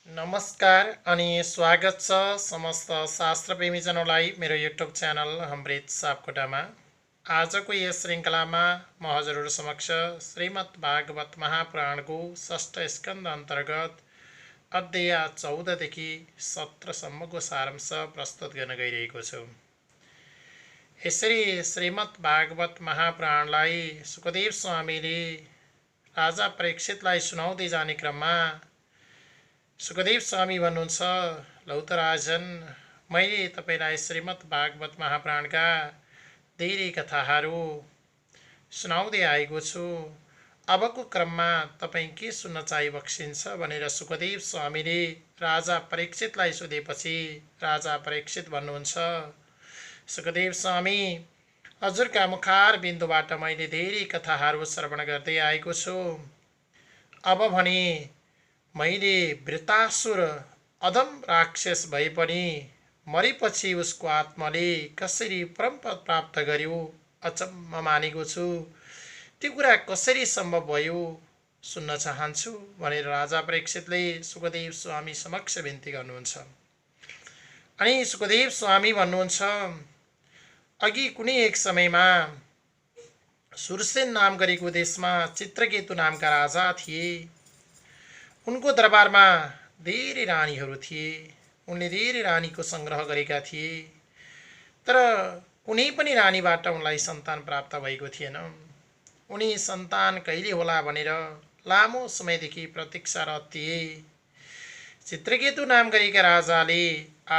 नमस्कार अनि स्वागत छ समस्त शास्त्रप्रेमीजनलाई मेरो युट्युब च्यानल अमृत सापकोटामा। आजको यस श्रृङ्खलामा म हजुरहरू समक्ष श्रीमद् भागवत महापुराणको षष्ठ स्कन्द अन्तर्गत अध्याय 14 देखि 17 सम्मको सारांश प्रस्तुत गर्न गइरहेको छु। यसरी श्रीमद् भागवत महापुराणलाई सुखदेव स्वामीले राजा परीक्षितलाई सुनाउँदै जाने क्रममा सुखदेव स्वामी भन्नुहुन्छ, लौ त राजन, मैले तपाईलाई श्रीमद् भागवत महापुराणका धेरै कथाहरू सुनाउँदै आएको छु। अबको क्रममा तपाईँ के सुन्न चाहिबक्सिन्छ भनेर सुखदेव स्वामीले राजा परीक्षितलाई सोधेपछि राजा परीक्षित भन्नुहुन्छ, सुखदेव स्वामी, हजुरका मुखार बिन्दुबाट मैले धेरै कथाहरू श्रवण गर्दै आएको छु। अब भने मैले वृतासुर अधम राक्षस भए पनि मरेपछि उसको आत्माले कसरी परमपद प्राप्त गर्यो अचम्म मानेको छु। त्यो कुरा कसरी सम्भव भयो सुन्न चाहन्छु भनेर राजा परीक्षितले सुखदेव स्वामी समक्ष बिन्ती गर्नुहुन्छ। अनि सुखदेव स्वामी भन्नुहुन्छ, अघि कुनै एक समयमा सुरसेन नाम गरेको देशमा चित्रकेतु नामका राजा थिए। उनको दरबारमा धेरै रानीहरू थिए। उनले धेरै रानीको सङ्ग्रह गरेका थिए, तर कुनै पनि रानीबाट उनलाई सन्तान प्राप्त भएको थिएन। उनी सन्तान कहिले होला भनेर लामो समयदेखि प्रतीक्षारत थिए। चित्रकेतु नाम गरेका राजाले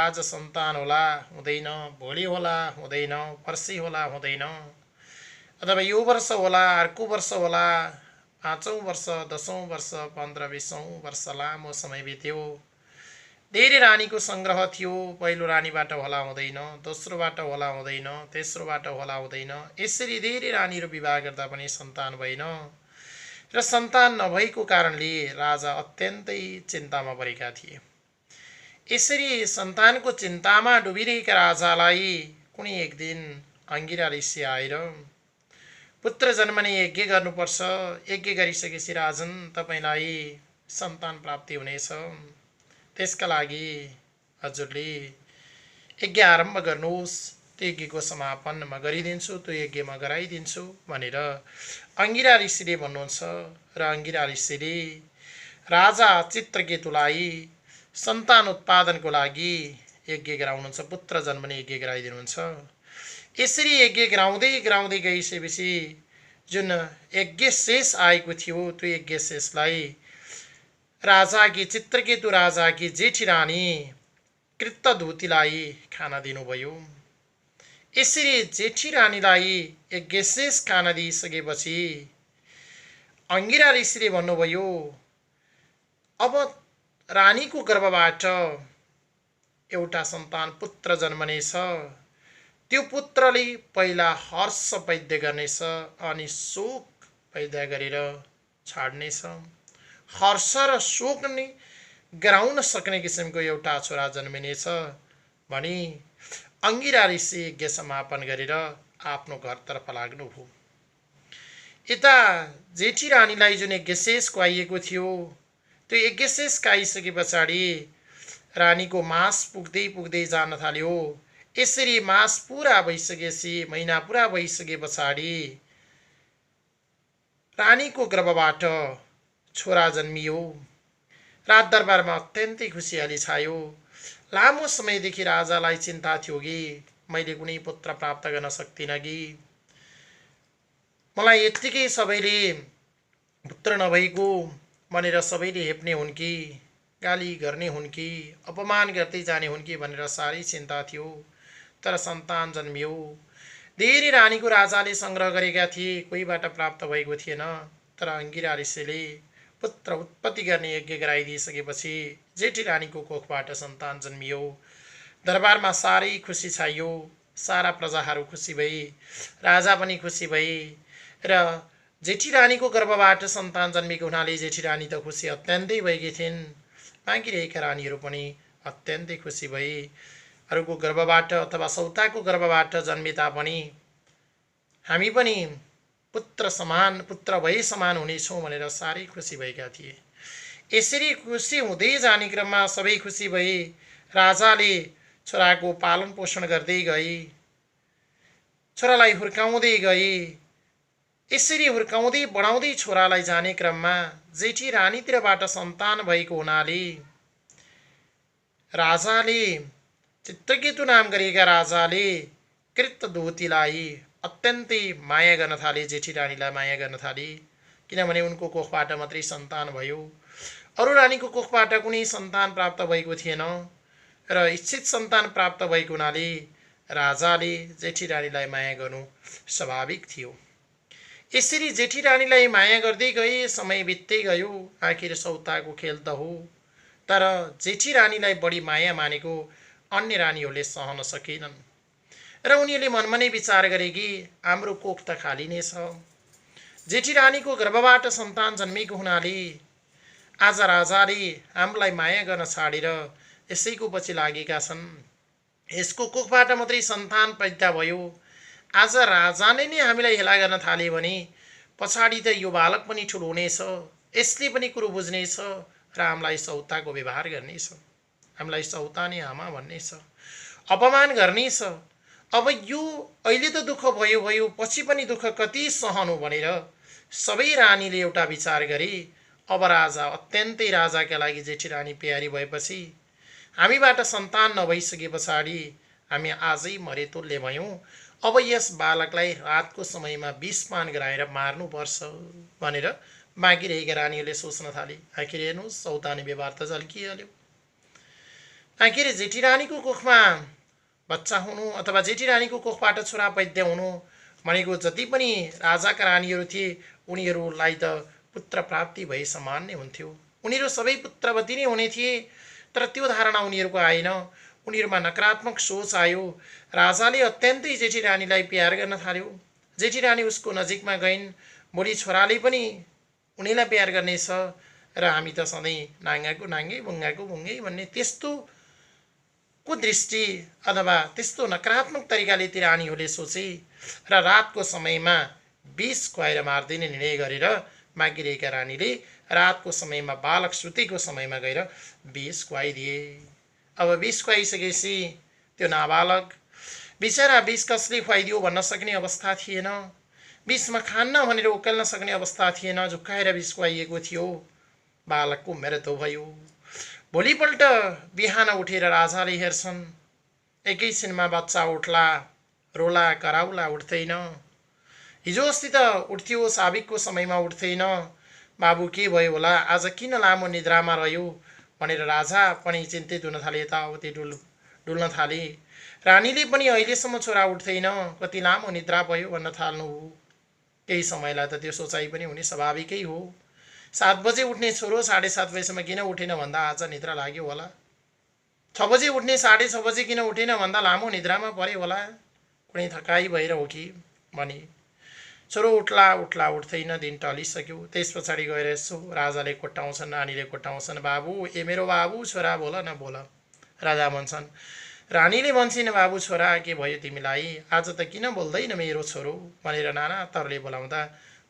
आज सन्तान होला हुँदैन, भोलि होला हुँदैन, पर्सि होला हुँदैन, अथवा यो वर्ष होला, अर्को वर्ष होला, 5औं वर्ष, 10औं वर्ष, 15-20औं वर्ष लामो समय बित्यो। धेरै रानीको सङ्ग्रह थियो। पहिलो रानीबाट होला हुँदैन, दोस्रोबाट होला हुँदैन, तेस्रोबाट होला हुँदैन, यसरी धेरै रानीहरू विवाह गर्दा पनि सन्तान भएन र सन्तान नभएको कारणले राजा अत्यन्तै चिन्तामा परेका थिए। यसरी सन्तानको चिन्तामा डुबिरहेका राजालाई कुनै एक दिन अङ्गिरा ऋषि आएर पुत्र जन्मने यज्ञ गर्नुपर्छ, यज्ञ गरिसकेपछि राजन तपाईँलाई सन्तान प्राप्ति हुनेछ, त्यसका लागि हजुरले यज्ञ आरम्भ गर्नुहोस्, त्यो यज्ञको समापन म गरिदिन्छु, त्यो यज्ञ म गराइदिन्छु भनेर अङ्गिरा ऋषिले भन्नुहुन्छ। र अङ्गिरा ऋषिले राजा चित्रकेतुलाई सन्तान उत्पादनको लागि यज्ञ गराउनुहुन्छ, पुत्र जन्मने यज्ञ गराइदिनुहुन्छ। यसरी यज्ञ गराउँदै गइसकेपछि जुन यज्ञ शेष आएको थियो त्यो यज्ञ शेषलाई राजाकी चित्रकेतु राजाकी जेठी रानी कृतधुतीलाई खाना दिनुभयो। यसरी जेठी रानीलाई यज्ञ शेष खाना दिइसकेपछि अङ्गिरा ऋषिले भन्नुभयो, अब रानीको गर्भबाट एउटा सन्तान पुत्र जन्मनेछ। त्यो पुत्रले पहिला हर्ष पैदा गर्नेछ अनि शोक पैदा गरेर छाड्नेछ। हर्ष र शोक नै गराउन सक्ने किसिमको एउटा छोरा जन्मिनेछ भनी अङ्गिरा ऋषि यज्ञ समापन गरेर आफ्नो घरतर्फ लाग्नुभयो। यता जेठी रानीलाई जुन यज्ञशेष खुवाइएको थियो त्यो यज्ञशेष खाइसके पछाडि रानीको मास पुग्दै जान थाल्यो। यसरी मास पुरा भइसकेपछि, महिना पुरा भइसके पछाडि रानीको गर्भबाट छोरा जन्मियो। राजदरबारमा अत्यन्तै खुसियाली छायो। लामो समयदेखि राजालाई चिन्ता थियो कि मैले कुनै पुत्र प्राप्त गर्न सक्दिनँ कि, मलाई यत्तिकै सबैले पुत्र नभएको भनेर सबैले हेप्ने हुन् कि, गाली गर्ने हुन् कि, अपमान गर्दै जाने हुन् कि भनेर साह्रै चिन्ता थियो। तर सन्तान जन्मियो। धेरै रानीको राजाले सङ्ग्रह गरेका थिए, कोहीबाट प्राप्त भएको थिएन। तर अङ्गिरा ऋषिले पुत्र उत्पत्ति गर्ने यज्ञ गराइदिइसकेपछि जेठी रानीको कोखबाट सन्तान जन्मियो। दरबारमा साह्रै खुसी छाइयो। सारा प्रजाहरू खुसी भए, राजा पनि खुसी भए र जेठी रानीको गर्भबाट सन्तान जन्मेको हुनाले जेठी रानी त खुसी अत्यन्तै भएकी थिइन्। बाँकी रहेका रानीहरू पनि अत्यन्तै खुसी भए। अरूको गर्भबाट अथवा सौताको गर्भबाट जन्मे तापनि हामी पनि पुत्र भए समान हुनेछौँ भनेर साह्रै खुसी भएका थिए। यसरी खुसी हुँदै जाने क्रममा सबै खुसी भए। राजाले छोराको पालन पोषण गर्दै गए, छोरालाई हुर्काउँदै गए। यसरी हुर्काउँदै बढाउँदै छोरालाई जाने क्रममा जेठी रानीतिरबाट सन्तान भएको हुनाले राजाले, चित्रकेतु नाम गरेका राजाले कृतदूतीलाई अत्यन्तै माया गर्न थाले, जेठी रानीलाई माया गर्न थाले। किनभने उनको कोखबाट मात्रै सन्तान भयो, अरू रानीको कोखबाट कुनै सन्तान प्राप्त भएको थिएन र इच्छित सन्तान प्राप्त भएको हुनाले राजाले जेठी रानीलाई माया गर्नु स्वाभाविक थियो। यसरी जेठी रानीलाई माया गर्दै गए, समय बित्दै गयो। आखिर सौताको खेल त हो, तर जेठी रानीलाई बढी माया मानेको अन्य रानीहरूले सहन सकेनन् र उनीहरूले मनमा नै विचार गरे कि हाम्रो कोख त खाली नै छ। जेठी रानीको गर्भबाट सन्तान जन्मेको हुनाले आज राजाले हामीलाई माया गर्न छाडेर यसैको पछि लागेका छन्। यसको कोखबाट मात्रै सन्तान पैदा भयो। आज राजाले नै हामीलाई हेला गर्न थाले भने पछाडि त यो बालक पनि ठुलो हुनेछ, यसले पनि कुरो बुझ्नेछ र हामीलाई सौताको व्यवहार गर्नेछ, हामीलाई सौतानी आमा भन्नेछ, अपमान गर्नेछ। अब यो अहिले त दुःख भयो भयो, पछि पनि दुःख कति सहनु भनेर सबै रानीले एउटा विचार गरे। अब राजा अत्यन्तै, राजाका लागि जेठी रानी प्यारी भएपछि, हामीबाट सन्तान नभइसके पछाडि हामी आजै मरेतुल्य भयौँ। अब यस बालकलाई रातको समयमा विषपान गराएर मार्नुपर्छ भनेर बाँकी रहेका रानीहरूले सोच्न थाले। आखिर हेर्नुहोस्, सौतानी व्यवहार त झल्किहाल्यो। आखिर जेठी रानीको कोखमा बच्चा हुनु अथवा जेठी रानीको कोखबाट छोरा पैदा हुनु भनेको जति पनि राजाका रानीहरू थिए उनीहरूलाई त पुत्र प्राप्ति भए समान नै हुन्थ्यो। उनीहरू सबै पुत्रवती नै हुने थिए, तर त्यो धारणा उनीहरूको आएन। उनीहरूमा नकारात्मक सोच आयो। राजाले अत्यन्तै जेठी रानीलाई प्यार गर्न थाल्यो। जेठी रानी उसको नजिकमा गइन्। भोलि छोराले पनि उनीलाई प्यार गर्नेछ र हामी त सधैँ नाङ्गाको नाङ्गै बुङ्गाको बुङ्गै भन्ने त्यस्तो कुदृष्टि अथवा त्यस्तो नकारात्मक तरिकाले ती रानीहरूले सोचे र रातको समयमा विष खुवाएर मार्दिने निर्णय गरेर बाँकी रहेका रानीले रातको समयमा बालक सुतेको समयमा गएर विष खुवाइदिए। अब विष खुवाइसकेपछि त्यो नाबालक बिचरा विष कसले खुवाइदियो भन्न सक्ने अवस्था थिएन, विषमा खान्न भनेर उकाल्न सक्ने अवस्था थिएन, झुक्काएर विष खुवाइएको थियो। बालकको मृत्यु भयो। भोलिपल्ट बिहान उठेर राजाले हेर्छन्, एकैछिनमा बच्चा उठ्ला, रोला कराउला, उठ्दैन। हिजो अस्ति त उठ्थ्यो, साबिकको समयमा उठ्दैन। बाबु के भयो होला, आज किन लामो निद्रामा रह्यो भनेर राजा पनि चिन्तित हुन थाले, यताउति डुल्न थाले। रानीले पनि अहिलेसम्म छोरा उठ्दैन, कति लामो निद्रा भयो भन्न थाल्नु हो। केही समयलाई त त्यो सोचाइ पनि हुने स्वाभाविकै हो। 7 बजे उठ्ने छोरो 7:30 बजेसम्म किन उठेन भन्दा आज निद्रा लाग्यो होला। 6 बजे उठ्ने 6:30 बजे किन उठेन भन्दा लामो निद्रामा पर्यो होला, कुनै थकाइ भएर हो कि भने। छोरो उठ्ला उठ्ला, उठ्दैन। दिन टलिसक्यो। त्यस पछाडि गएर यसो राजाले कोट्टाउँछन्, नानीले कोट्टाउँछन्, बाबु, ए मेरो बाबु, छोरा बोल न बोल। राजा भन्छन्, रानीले भन्छन्, बाबु छोरा के भयो तिमीलाई, आज त किन बोल्दैन मेरो छोरो भनेर नाना तरले बोलाउँदा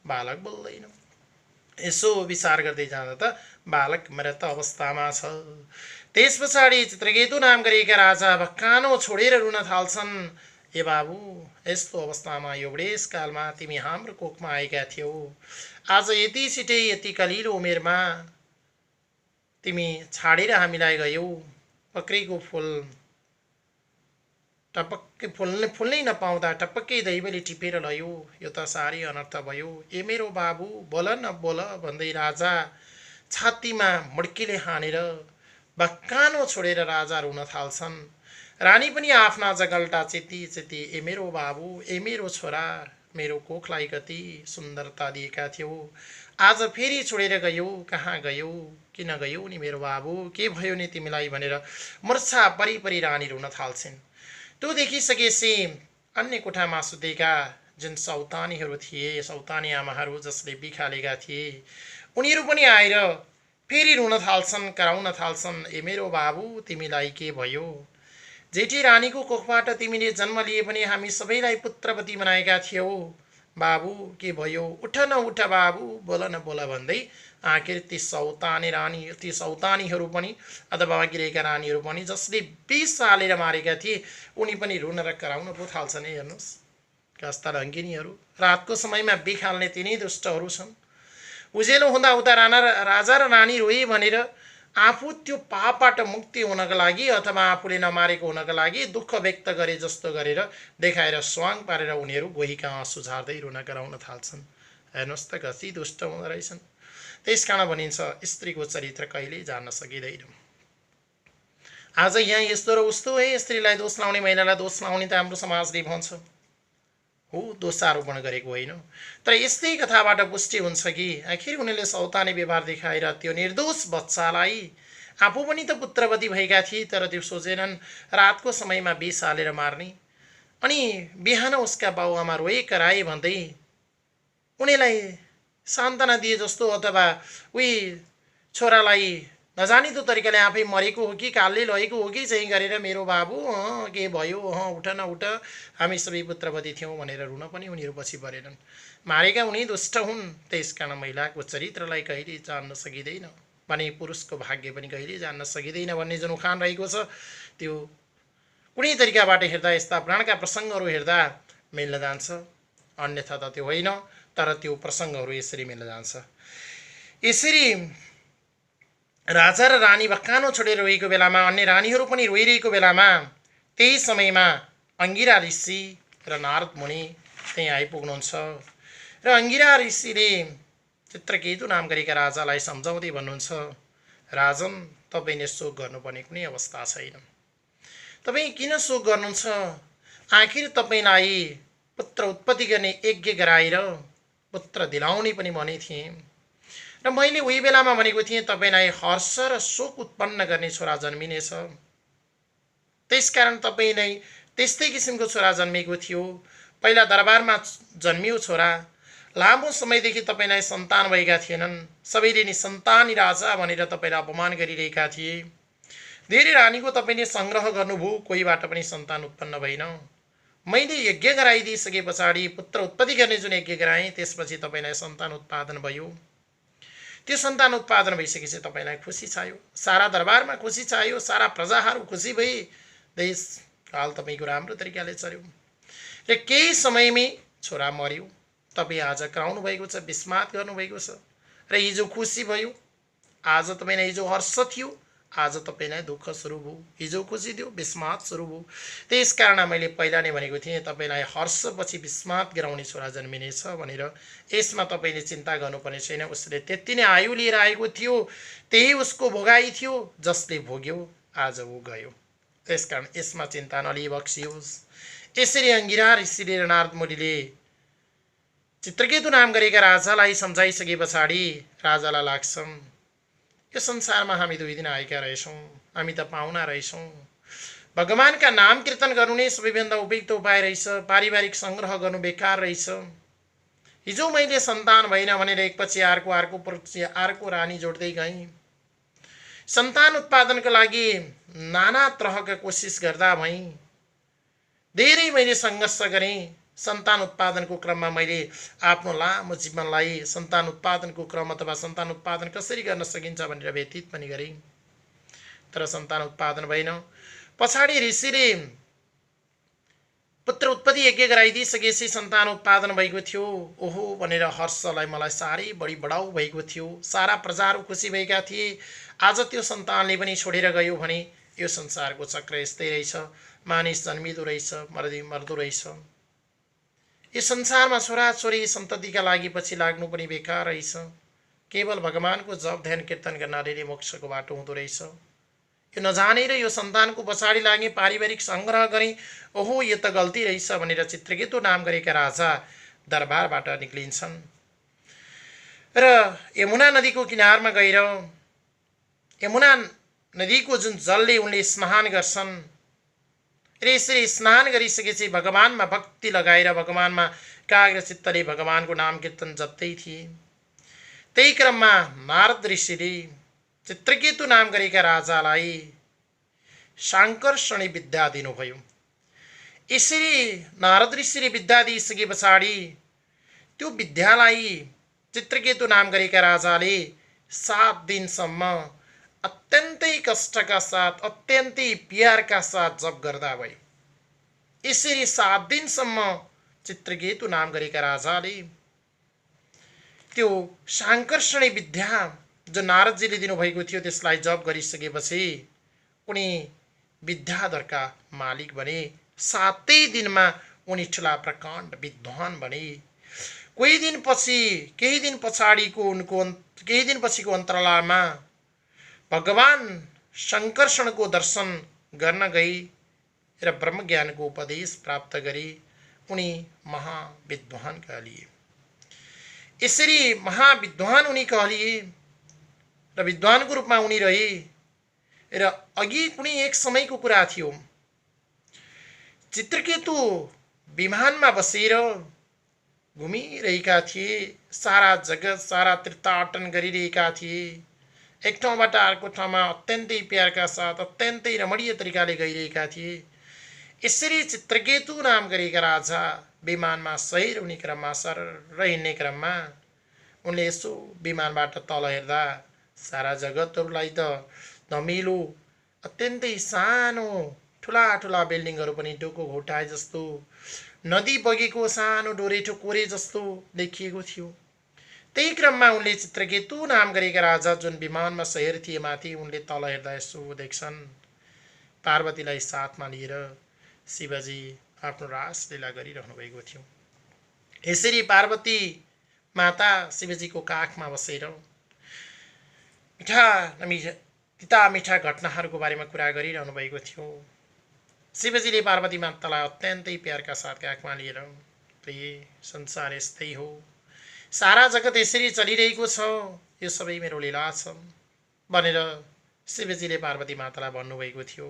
बालक बोल्दैन। यसो विचार गर्दै जाँदा त बालक मृत अवस्थामा छ। त्यस पछाडि चित्रकेतु नाम गरेका राजा भक्कानो छोडेर रुन थाल्छन्, ए बाबु, यस्तो अवस्थामा यो बुढेसकालमा तिमी हाम्रो कोखमा आएका थियौ, आज यति छिटै यति कलिलो उमेरमा तिमी छाडेर हामीलाई गयौ। पक्रेको फुल टपक्कै फुल्नै नपाउँदा टपक्कै दैवले टिपेर लयो, यो त साह्रै अनर्थ भयो। ए मेरो बाबु, बोल न बोल भन्दै राजा छातीमा मुड्कीले हानेर भक्कानो छोडेर राजा रुन थाल्छन्। रानी पनि आफ्ना जगल्टा चेती चेती, ए मेरो बाबु, ए मेरो छोरा, मेरो कोखलाई कति सुन्दरता दिएका थियौ, आज फेरि छोडेर गयौ, कहाँ गयौ, किन गयौ नि मेरो बाबु, के भयो नि तिमीलाई भनेर मूर्छा परिपरि रानी रुन थाल्छिन्। त्यो देखिसकेपछि अन्य कोठामा सुतेका जुन सौतानीहरू थिए, सौतानी आमाहरू जसले बिखालेका थिए, उनीहरू पनि आएर फेरि रुन थाल्छन्, कराउन थाल्छन्, ए मेरो बाबु, तिमीलाई के भयो, जेठी रानीको कोखबाट तिमीले जन्म लिए पनि हामी सबैलाई पुत्रवती बनाएका थियौ, बाबु के भयो, उठ न उठ बाबु, बोल न बोल भन्दै आखिर ती सौतानीहरू पनि अथवा गिरेका रानीहरू पनि जसले विष हालेर मारेका थिए उनी पनि रुन र कराउन पो थाल्छन्। हेर्नुहोस् कस्ता रङ्गिनीहरू। रातको समयमा बिख हाल्ने तिनै दुष्टहरू छन्। उजेलो हुँदा उता राजा र रानी रोए भनेर आफू त्यो पापबाट मुक्ति हुनका लागि अथवा आफूले नमारेको हुनका लागि दुःख व्यक्त गरे जस्तो गरेर देखाएर स्वाङ पारेर उनीहरू गोहीका आँसु झार्दै रुन कराउन थाल्छन्। हेर्नुहोस् त कति दुष्ट हुँदो रहेछन्। त्यसकारण भनिन्छ स्त्रीको चरित्र कहिल्यै जान्न सकिँदैन। आज यहाँ यस्तो र उस्तो है, स्त्रीलाई दोष लाउने महिलालाई दोष लाउने त हाम्रो समाजले भन्छ हो, दोषारोपण गरेको होइन। तर यस्तै कथाबाट पुष्टि हुन्छ कि आखिर उनीहरूले सौतानी व्यवहार देखाएर त्यो निर्दोष बच्चालाई, आफू पनि त पुत्रवती भएका थिए तर त्यो सोचेनन् रातको समयमा विष हालेर मार्ने, अनि बिहान उसका बाउआमा रोए कराए भन्दै उनीलाई सान्त्वना दिए जस्तो अथवा उही छोरालाई नजानिदो तरिकाले आफै मरेको हो कि कालले लगेको हो कि चाहिँ गरेर मेरो बाबु के भयो, उठ न उठ, हामी सबै पुत्रवती थियौँ भनेर रुन पनि उनीहरू पछि परेनन्। मारेका उनी दुष्ट हुन्। त्यसकारण महिलाको चरित्रलाई कहिले जान्न सकिँदैन भने पुरुषको भाग्य पनि कहिले जान्न सकिँदैन भन्ने जुन उखान रहेको छ त्यो कुनै तरिकाबाट हेर्दा यस्ता पुराणका प्रसङ्गहरू हेर्दा मिल्न जान्छ, अन्यथा त त्यो होइन। तर त्यो प्रसङ्गहरू यसरी मिल्न जान्छ। यसरी राजा र रानी भक्कानो छोडेर रोएको बेलामा, अन्य रानीहरू पनि रोइरहेको बेलामा त्यही समयमा अङ्गिरा ऋषि र नारद मुनि त्यहाँ आइपुग्नुहुन्छ र अङ्गिरा ऋषिले चित्रकेतु नाम गरेका राजालाई सम्झाउँदै भन्नुहुन्छ, राजन तपाईँले शोक गर्नुपर्ने कुनै अवस्था छैन। तपाईँ किन शोक गर्नुहुन्छ? आखिर तपाईँलाई पुत्र उत्पत्ति गर्ने यज्ञ गराएर पुत्र दिलाउने पनि भने थिएँ र मैले उही बेलामा भनेको थिएँ तपाईँलाई हर्ष र शोक उत्पन्न गर्ने छोरा जन्मिनेछ। त्यसकारण तपाईँलाई त्यस्तै किसिमको छोरा जन्मेको थियो। पहिला दरबारमा जन्मियो छोरा, लामो समयदेखि तपाईँलाई सन्तान भएका थिएनन्। सबैले नि सन्तानी राजा भनेर तपाईँलाई अपमान गरिरहेका थिए। धेरै रानीको तपाईँले सङ्ग्रह गर्नुभयो, कोहीबाट पनि सन्तान उत्पन्न भएन। मैले यज्ञ गराइदिइसके पछाडि पुत्र उत्पत्ति गर्ने जुन यज्ञ गराएँ त्यसपछि तपाईँलाई सन्तान उत्पादन भयो। त्यो सन्तान उत्पादन भइसकेपछि तपाईँलाई खुसी छायो, सारा दरबारमा खुसी छायो, सारा प्रजाहरू खुसी भए, देश काल तपाईँको राम्रो तरिकाले चल्यो र केही समयमै छोरा मर्यो। तपाईँ आज कराउनु भएको छ, विस्मात गर्नुभएको छ र हिजो खुसी भयो, आज तपाईँलाई हिजो हर्ष थियो, आज तपाईँलाई दुःख सुरु भयो। हिजो खुसी थियो, विस्मात सुरु भयो। त्यसकारण मैले पहिला नै भनेको थिएँ तपाईँलाई हर्षपछि विस्मात गराउने छोरा जन्मिनेछ भनेर। यसमा तपाईँले चिन्ता गर्नुपर्ने छैन। उसले त्यति नै आयु लिएर आएको थियो, त्यही उसको भोगाई थियो, जसले भोग्यो आज ऊ गयो। त्यसकारण यसमा चिन्ता नलिई बक्सियोस्। यसरी अङ्गिरा ऋषिले र नारद मुनिले चित्रकेतु नाम गरेका राजालाई सम्झाइसके पछाडि राजालाई लाग्छन् यो संसारमा हामी 2 दिन आएका रहेछौँ, हामी त पाहुना रहेछौँ। भगवानका नाम कीर्तन गर्नु नै सबैभन्दा उपयुक्त उपाय रहेछ। पारिवारिक सङ्ग्रह गर्नु बेकार रहेछ। हिजो मैले सन्तान भएन भनेर एकपछि अर्को रानी जोड्दै गएँ। सन्तान उत्पादनको लागि नाना तरहका कोसिस गर्दा भएँ। धेरै मैले सङ्घर्ष गरेँ। सन्तान उत्पादनको क्रममा मैले आफ्नो लामो जीवनलाई सन्तान उत्पादनको क्रम अथवा सन्तान उत्पादन कसरी गर्न सकिन्छ भनेर व्यतीत पनि गरेँ, तर सन्तान उत्पादन भएन। पछाडि ऋषिले पुत्र उत्पत्ति यज्ञ गराइदिइसकेपछि सन्तान उत्पादन भएको थियो। ओहो भनेर हर्षलाई मलाई साह्रै बढी बढाउ भएको थियो। सारा प्रजाहरू खुसी भएका थिए। आज त्यो सन्तानले पनि छोडेर गयो भने यो संसारको चक्र यस्तै रहेछ। मानिस जन्मिँदो रहेछ, मर्दो रहेछ। यो संसारमा छोराछोरी सन्ततिका लागि पछि लाग्नु पनि बेकार रहेछ। केवल भगवानको जप ध्यान कीर्तन गर्नाले नै मोक्षको बाटो हुँदो रहेछ। यो नजानेर यो सन्तानको पछाडि लागे, पारिवारिक सङ्ग्रह गरे, ओहो यो त गल्ती रहेछ भनेर चित्रकेतु नाम गरेका राजा दरबारबाट निक्लिन्छन् र यमुना नदीको किनारमा गएर यमुना नदीको जुन जलले उनले स्नान गर्छन् र यसरी स्नान गरिसकेपछि भगवानमा भक्ति लगाएर भगवानमा एकाग्र चित्तले भगवानको नाम कीर्तन जप्दै थिए। त्यही क्रममा नारद ऋषिले चित्रकेतु नाम गरेका राजालाई शाङ्कर्षणी विद्या दिनुभयो। यसरी नारद ऋषिले विद्या दिइसके पछाडि त्यो विद्यालाई चित्रकेतु नाम गरेका राजाले 7 दिनसम्म अत्यन्तै कष्टका साथ अत्यन्तै प्यारका साथ जप गर्दा भए। यसरी 7 दिनसम्म चित्रकेतु नाम गरेका राजाले त्यो साङ्कर्षणी विद्या जो नारदजीले दिनुभएको थियो त्यसलाई जप गरिसकेपछि उनी विद्याधरका मालिक बने। 7 दिनमा उनी ठुला प्रकाण्ड विद्वान बने। केही दिन पछिको अन्तरालमा भगवान शङ्कर्षणको दर्शन गर्न गई र ब्रह्मज्ञानको उपदेश प्राप्त गरी उनी महाविद्वान कहलिए। यसरी महाविद्वान उनी कहलिए र विद्वानको रूपमा उनी रहे। र अघि कुनै एक समयको कुरा थियो, चित्रकेतु विमानमा बसेर घुमिरहेका थिए, सारा जगत सारा तीर्थाटन गरिरहेका थिए। एक ठाउँबाट अर्को ठाउँमा अत्यन्तै प्यारका साथ अत्यन्तै रमणीय तरिकाले गइरहेका थिए। यसरी चित्रकेतु नाम गरेका राजा विमानमा सहिर हुने क्रममा सरर हिँड्ने क्रममा उनले यसो विमानबाट तल हेर्दा सारा जगतहरूलाई त धमिलो अत्यन्तै सानो ठुला ठुला बिल्डिङहरू पनि डोको घोटाए जस्तो, नदी बगेको सानो डोरेठो कोरे जस्तो देखिएको थियो। त्यही क्रममा उनले चित्रकेतु नाम गरेका राजा जुन विमानमा सहिर थिए माथि उनले तल हेर्दा यसो देख्छन्, पार्वतीलाई साथमा लिएर शिवजी आफ्नो रासलीला गरिरहनु भएको थियो। यसरी पार्वती माता शिवजीको काखमा बसेर तिता मिठा घटनाहरूको बारेमा कुरा गरिरहनु भएको थियो। शिवजीले पार्वती मातालाई अत्यन्तै प्यारका साथ काखमा लिएर, प्रिय संसार यस्तै हो, सारा जगत यसरी चलिरहेको छ, यो सबै मेरो लीला छ भनेर शिवजीले पार्वती मातालाई भन्नुभएको थियो।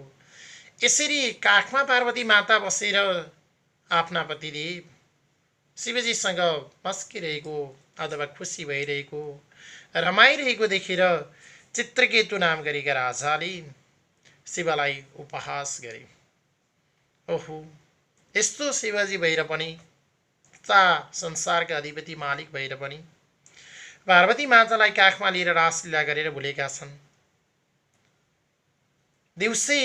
यसरी काखमा पार्वती माता बसेर आफ्ना पतिदेव शिवजीसँग मस्किरहेको अथवा खुसी भइरहेको रमाइरहेको देखेर चित्रकेतु नाम गरेका राजाले शिवलाई उपहास गरे। ओहो, यस्तो शिवजी भएर पनि, संसारका अधिपति मालिक भएर पनि पार्वती मातालाई काखमा लिएर रासलीला गरेर भुलेका छन्। दिउँसै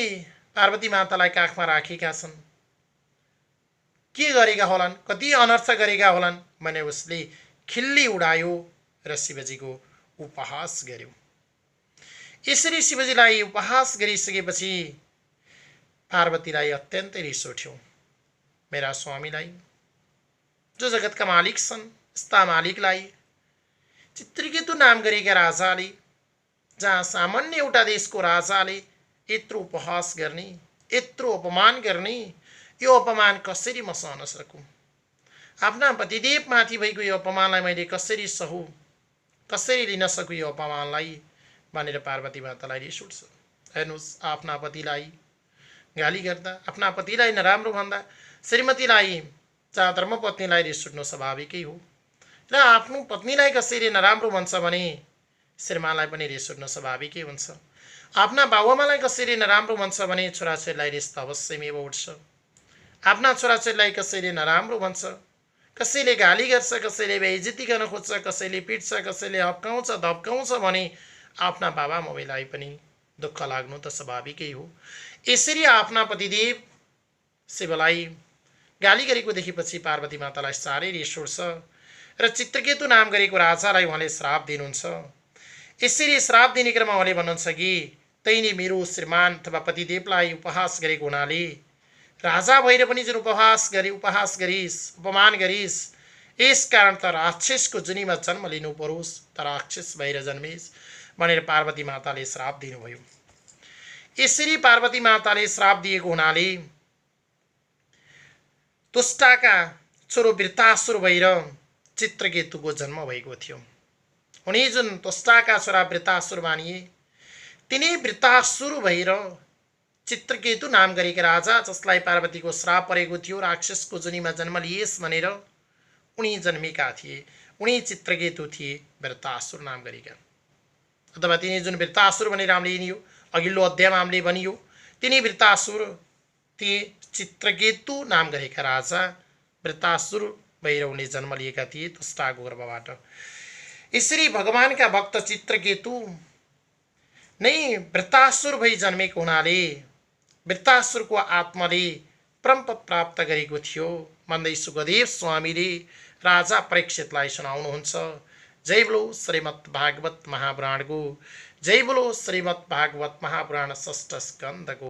पार्वती मातालाई काखमा राखेका छन्, के गरेका होलान्, कति अनर्थ गरेका होलान् भने उसले खिल्ली उडायो र शिवजीको उपहास गर्यो। यसरी शिवजीलाई उपहास गरिसकेपछि पार्वतीलाई अत्यन्तै रिस उठ्यो। मेरा स्वामीलाई, जो जगतका मालिक छन्, यस्ता मालिकलाई चित्रकेतु नाम गरेका राजाले, जहाँ सामान्य एउटा देशको राजाले यत्रो उपहास गर्ने, यत्रो अपमान गर्ने, यो अपमान कसरी म सहन सकूँ? आफ्ना पतिदेवमाथि भएको यो अपमानलाई मैले कसरी सहु, कसरी लिन सकु यो अपमानलाई भनेर पार्वती मातालाई रिस उठ्छ। हेर्नुहोस्, आफ्ना पतिलाई गाली गर्दा, आफ्ना पतिलाई नराम्रो भन्दा श्रीमतीलाई, जहाँ धर्मपत्नीलाई रिस उठ्नु स्वाभाविकै हो। र आफ्नो पत्नीलाई कसैले नराम्रो भन्छ भने श्रीमानलाई पनि रिस उठ्नु स्वाभाविकै हुन्छ। आफ्ना बाबुआमालाई कसैले नराम्रो भन्छ भने छोराछोरीलाई रिस त अवश्यमेव उठ्छ। आफ्ना छोराछोरीलाई कसैले नराम्रो भन्छ, कसैले गाली गर्छ, कसैले बेइज्जती गर्न खोज्छ, कसैले पिट्छ, कसैले हप्काउँछ धप्काउँछ भने आफ्ना बाबा मम्मीलाई पनि दुःख लाग्नु त स्वाभाविकै हो। यसरी आफ्ना पतिदेव शिवलाई गाली गरेको देखेपछि पार्वती मातालाई साह्रै रिस उठ्छ र चित्रकेतु नाम गरेको राजालाई उहाँले श्राप दिनुहुन्छ। यसरी श्राप दिने क्रममा उहाँले भन्नुहुन्छ कि तैँले मेरो श्रीमान अथवा पतिदेवलाई उपहास गरेको हुनाले, राजा भएर पनि जुन उपहास गरिस्, अपमान गरिस्, यस कारण त राक्षसको जुनीमा जन्म लिनु परोस्, त राक्षस भएर जन्मेस् भनेर पार्वती माताले श्राप दिनुभयो। यसरी पार्वती माताले श्राप दिएको हुनाले तुष्टाका छोरो वृत्तासुर भएर चित्रकेतुको जन्म भएको थियो। उनी जुन तुष्टाका छोरा वृत्तासुर मानिए, तिनी वृत्तासुर भएर चित्रकेतु नाम गरेका राजा, जसलाई पार्वतीको श्राप परेको थियो राक्षसको जुनीमा जन्म लिएस् भनेर, उनी जन्मेका थिए। उनी चित्रकेतु थिए, वृत्तासुर नाम गरेका, अथवा तिनी जुन वृत्तासुर भनेर हामीले लिनियो, अघिल्लो अध्यायमा हामीले भनियो, तिनी वृत्तासुर थिए। चित्रकेतु नाम गरेका राजा वृत्तासुर भैरवले जन्म लिएका थिए त्वष्टाको गर्भबाट। यसरी भगवानका भक्त चित्रकेतु नै वृत्तासुर भई जन्मेको हुनाले वृत्तासुरको आत्माले परमपद प्राप्त गरेको थियो भन्दै सुखदेव स्वामीले राजा परीक्षितलाई सुनाउनुहुन्छ। जय बोलो श्रीमद् भागवत महापुराणको। जय बोलो श्रीमद् भागवत महापुराण षष्ठ स्कन्धको।